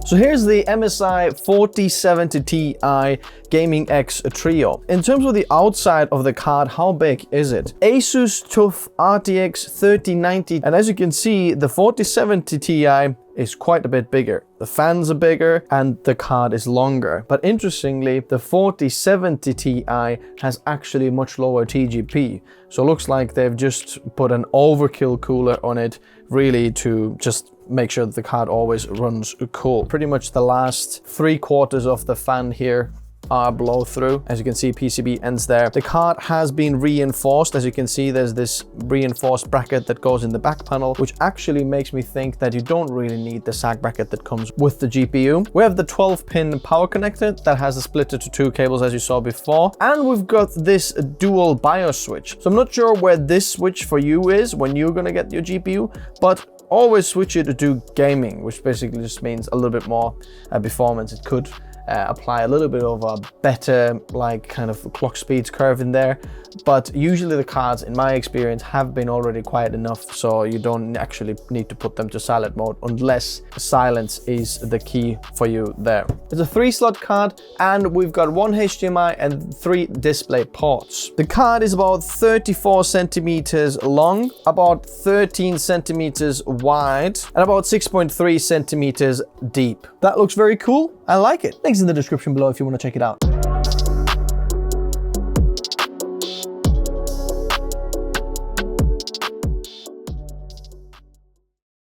So here's the MSI 4070ti Gaming X Trio. In terms of the outside of the card, how big is it? Asus TUF RTX 3090, and as you can see, the 4070ti is quite a bit bigger. The fans are bigger and the card is longer. But interestingly, the 4070ti has actually much lower TGP. So it looks like they've just put an overkill cooler on it, really to just make sure that the card always runs cool. Pretty much the last 3/4 of the fan here are blow through. As you can see, PCB ends there. The card has been reinforced. As you can see, there's this reinforced bracket that goes in the back panel, which actually makes me think that you don't really need the sag bracket that comes with the GPU. We have the 12-pin power connector that has a splitter to 2 cables, as you saw before. And we've got this dual BIOS switch. So I'm not sure where this switch for you is when you're gonna get your GPU, but always switch it to gaming, which basically just means a little bit more performance. It could apply a little bit of a better like kind of clock speeds curve in there, but usually the cards in my experience have been already quiet enough, so you don't actually need to put them to silent mode unless silence is the key for you there. It's a 3-slot card and we've got 1 HDMI and 3 display ports. The card is about 34 centimeters long, about 13 centimeters wide, and about 6.3 centimeters deep. That looks very cool. I like it. Links in the description below if you want to check it out.